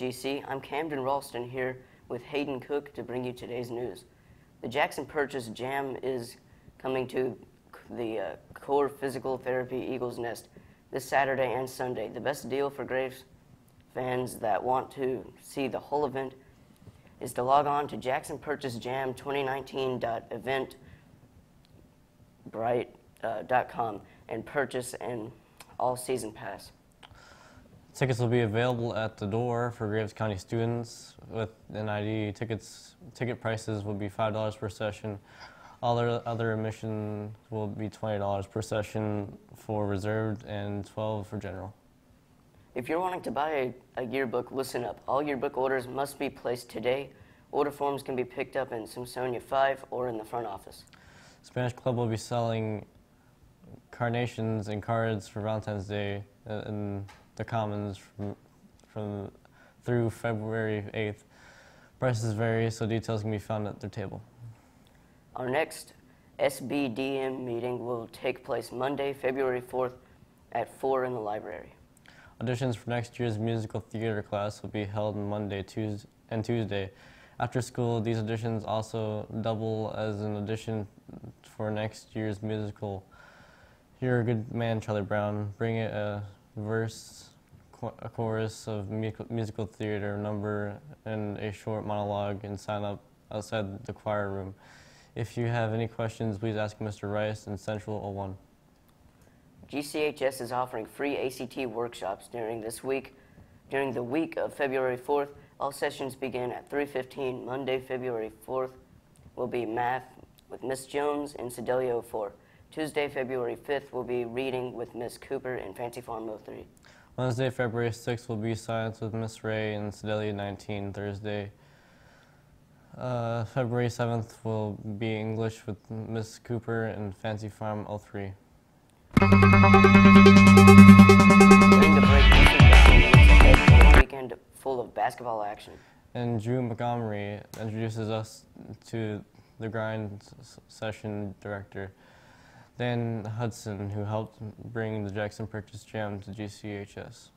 GC. I'm Camden Ralston here with Hayden Cook to bring you today's news. The Jackson Purchase Jam is coming to the Core Physical Therapy Eagles Nest this Saturday and Sunday. The best deal for Braves fans that want to see the whole event is to log on to jacksonpurchasejam2019.eventbrite.com and purchase an all-season pass. Tickets will be available at the door for Graves County students with an ID. Ticket prices will be $5 per session. All other admission will be $20 per session for reserved and $12 for general. If you're wanting to buy a yearbook, listen up. All yearbook orders must be placed today. Order forms can be picked up in Smithsonian 5 or in the front office. Spanish Club will be selling carnations and cards for Valentine's Day in the Commons through February 8th. Prices vary, so details can be found at their table. Our next SBDM meeting will take place Monday, February 4th at 4 in the library. Auditions for next year's musical theater class will be held on Monday and Tuesday. After school, these auditions also double as an audition for next year's musical. You're a Good Man, Charlie Brown. Bring it a verse, a chorus of musical theater number, and a short monologue, and sign up outside the choir room. If you have any questions, please ask Mr. Rice in Central 01. GCHS is offering free ACT workshops during the week of February 4th. All sessions begin at 3:15. Monday, February 4th will be math with Miss Jones in Sedalia 04. Tuesday, February 5th will be reading with Miss Cooper in Fancy Farm 03. Wednesday, February 6th will be science with Miss Ray in Sedalia 19. Thursday, February 7th will be English with Miss Cooper in Fancy Farm 03. During the break, you can download a weekend full of basketball action. And Drew Montgomery introduces us to the grind session director, Dan Hudson, who helped bring the Jackson Purchase Jam to GCHS.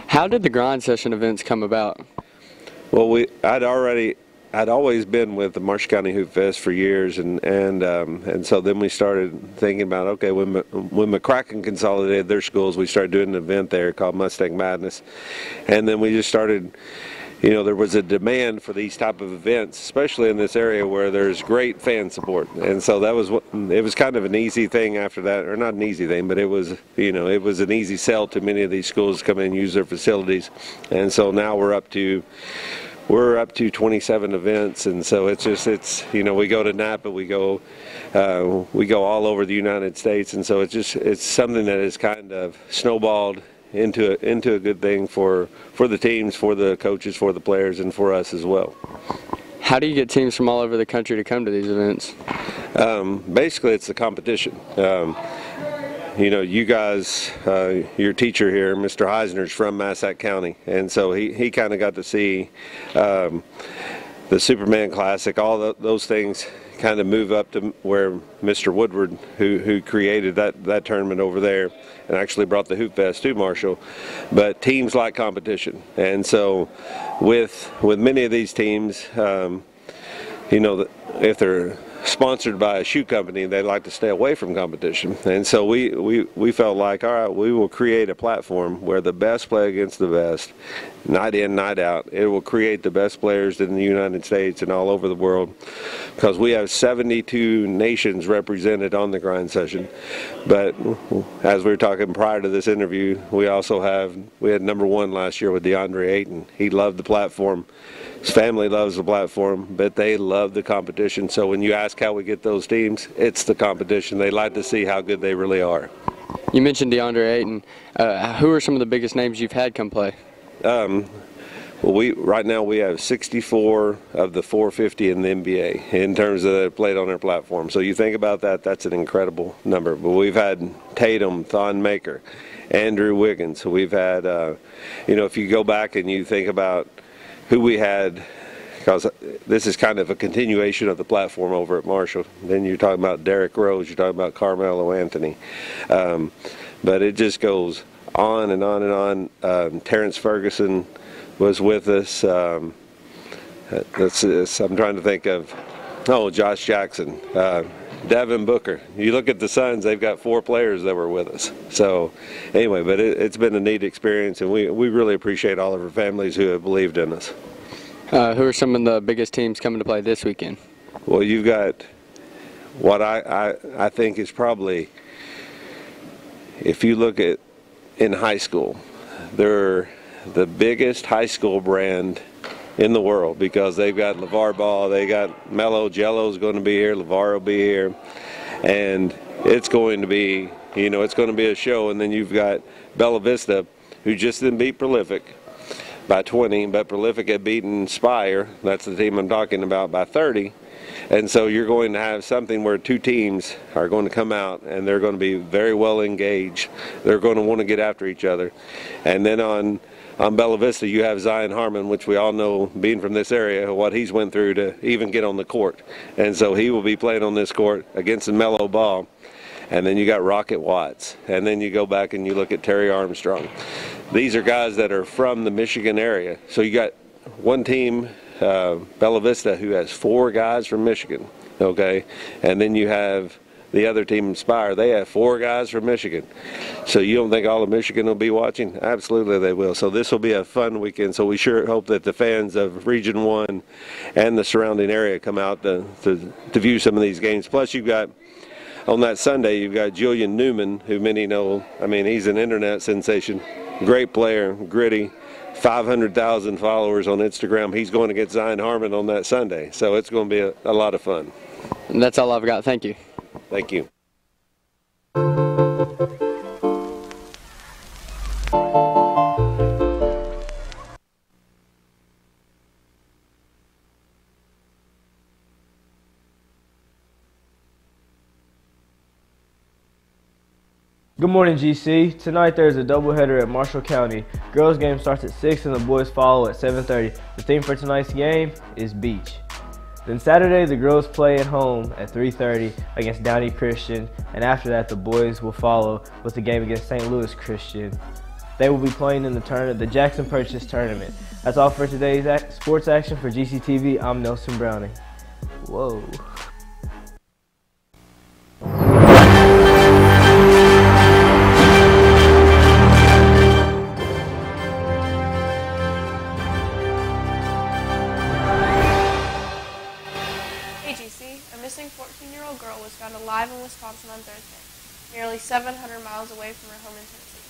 How did the grind session events come about? Well, I'd always been with the Marshall County Hoop Fest for years, and so then we started thinking about, okay, when McCracken consolidated their schools, we started doing an event there called Mustang Madness, and then we just started. You know, there was a demand for these type of events, especially in this area where there's great fan support, and so it was kind of an easy thing after that, or not an easy thing, but it was an easy sell to many of these schools to come in and use their facilities, and so now we're up to 27 events, and so it's we go to Napa, we go all over the United States, and so it's something that is kind of snowballed into a good thing for the teams, for the coaches, for the players, and for us as well. How do you get teams from all over the country to come to these events? Basically, it's the competition. You guys, your teacher here, Mr. Heisner's from Massac County, and so he kind of got to see the Superman Classic, all those things kind of move up to where Mr. Woodward, who created that tournament over there, and actually brought the Hoop Fest to Marshall. But teams like competition, and so with many of these teams, if they're sponsored by a shoe company, they like to stay away from competition, and so we felt like, all right, we will create a platform where the best play against the best, night in, night out. It will create the best players in the United States and all over the world, because we have 72 nations represented on the grind session. But as we were talking prior to this interview, we had #1 last year with DeAndre Ayton. He loved the platform. His family loves the platform, but they love the competition. So when you ask how we get those teams, it's the competition. They like to see how good they really are. You mentioned DeAndre Ayton. Who are some of the biggest names you've had come play? Well, right now we have 64 of the 450 in the NBA in terms of that played on our platform. So you think about that, that's an incredible number. But we've had Tatum, Thon Maker, Andrew Wiggins. We've had, if you go back and you think about who we had, because this is kind of a continuation of the platform over at Marshall. Then you're talking about Derrick Rose, you're talking about Carmelo Anthony. But it just goes on and on and on. Terrence Ferguson was with us. I'm trying to think of, Josh Jackson, Devin Booker. You look at the Suns, they've got 4 players that were with us. So anyway, but it's been a neat experience, and we really appreciate all of our families who have believed in us. Who are some of the biggest teams coming to play this weekend? Well, you've got what I think is probably, if you look at in high school, they're the biggest high school brand in the world because they've got LeVar Ball, they got Melo. Jello's going to be here, LeVar will be here, and it's going to be, it's going to be a show. And then you've got Bella Vista, who just didn't beat Prolific by 20, but Prolific had beaten Spire, that's the team I'm talking about, by 30. And so you're going to have something where 2 teams are going to come out and they're going to be very well engaged. They're going to want to get after each other. And then on Bella Vista, you have Zion Harmon, which we all know, being from this area, what he's went through to even get on the court. And so he will be playing on this court against the Melo Ball. And then you got Rocket Watts. And then you go back and you look at Terry Armstrong. These are guys that are from the Michigan area. So you got one team, Bella Vista, who has 4 guys from Michigan, okay? And then you have the other team, Spire, they have 4 guys from Michigan. So you don't think all of Michigan will be watching? Absolutely they will. So this will be a fun weekend. So we sure hope that the fans of Region 1 and the surrounding area come out to view some of these games. Plus you've got, on that Sunday, you've got Julian Newman, who many know. I mean, he's an internet sensation. Great player, gritty, 500,000 followers on Instagram. He's going to get Zion Harmon on that Sunday. So it's going to be a lot of fun. And that's all I've got. Thank you. Thank you. Good morning, GC. Tonight there's a doubleheader at Marshall County. Girls game starts at 6 and the boys follow at 7:30. The theme for tonight's game is beach. Then Saturday the girls play at home at 3:30 against Downey Christian, and after that the boys will follow with the game against St. Louis Christian. They will be playing in the Jackson Purchase Tournament. That's all for today's sports action. For GCTV, I'm Nelson Browning. Whoa. A missing 14-year-old girl was found alive in Wisconsin on Thursday, nearly 700 miles away from her home in Tennessee.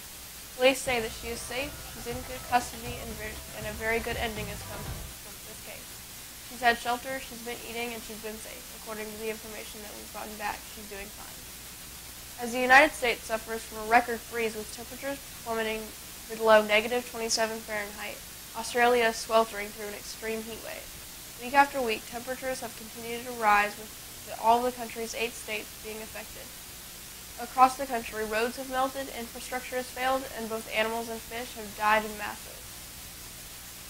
Police say that she is safe, she's in good custody, and a very good ending has come from this case. She's had shelter, she's been eating, and she's been safe. According to the information that we've gotten back, she's doing fine. As the United States suffers from a record freeze with temperatures plummeting below -27 Fahrenheit, Australia is sweltering through an extreme heat wave. Week after week, temperatures have continued to rise, with all the country's 8 states being affected. Across the country, roads have melted, infrastructure has failed, and both animals and fish have died in masses.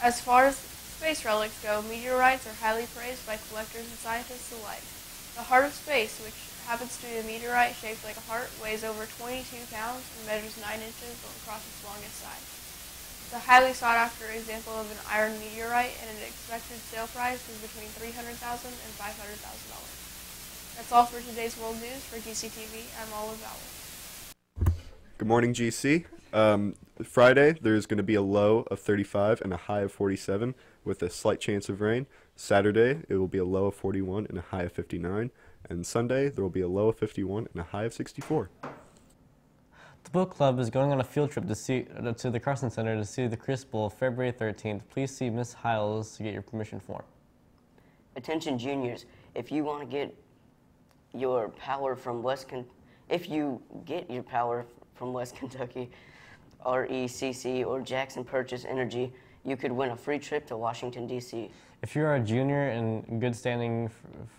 As far as space relics go, meteorites are highly praised by collectors and scientists alike. The heart of space, which happens to be a meteorite shaped like a heart, weighs over 22 pounds and measures 9 inches across its longest side. It's a highly sought-after example of an iron meteorite, and an expected sale price is between $300,000 and $500,000. That's all for today's world news. For GCTV, I'm Olive Vowell. Good morning, GC. Friday, there's going to be a low of 35 and a high of 47 with a slight chance of rain. Saturday, it will be a low of 41 and a high of 59. And Sunday, there will be a low of 51 and a high of 64. The book club is going on a field trip to the Carson Center to see the Crisp Bowl February 13th. Please see Miss Hiles to get your permission form. Attention juniors, if you want to get your power from West Kentucky, RECC, or Jackson Purchase Energy, you could win a free trip to Washington, D.C. If you're a junior in good standing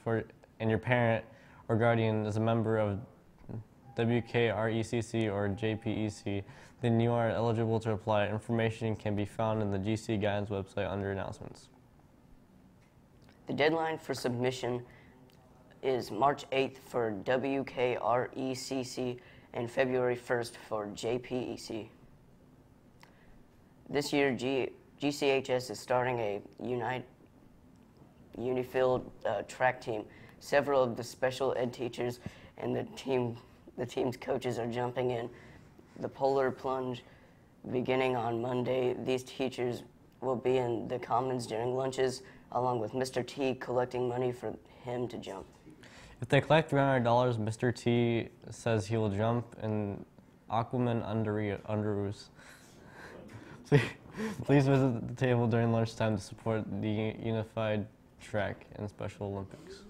and your parent or guardian is a member of WKRECC or JPEC, then you are eligible to apply. Information can be found in the GC Guidance website under announcements. The deadline for submission is March 8th for WKRECC and February 1st for JPEC. This year, GCHS is starting a Unifield track team. Several of the special ed teachers and the team's coaches are jumping in the polar plunge beginning on Monday. These teachers will be in the commons during lunches, along with Mr. T collecting money for him to jump. If they collect $300, Mr. T says he will jump in Aquaman Underoos. Please visit the table during lunchtime to support the Unified Track and Special Olympics.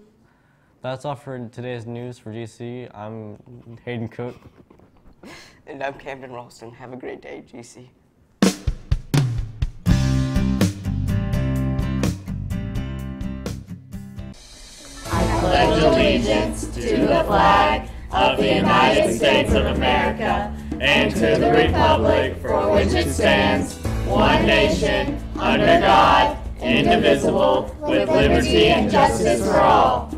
That's all for today's news for GC. I'm Hayden Cook. And I'm Camden Ralston. Have a great day, GC. I pledge allegiance to the flag of the United States of America and to the republic for which it stands, one nation, under God, indivisible, with liberty and justice for all.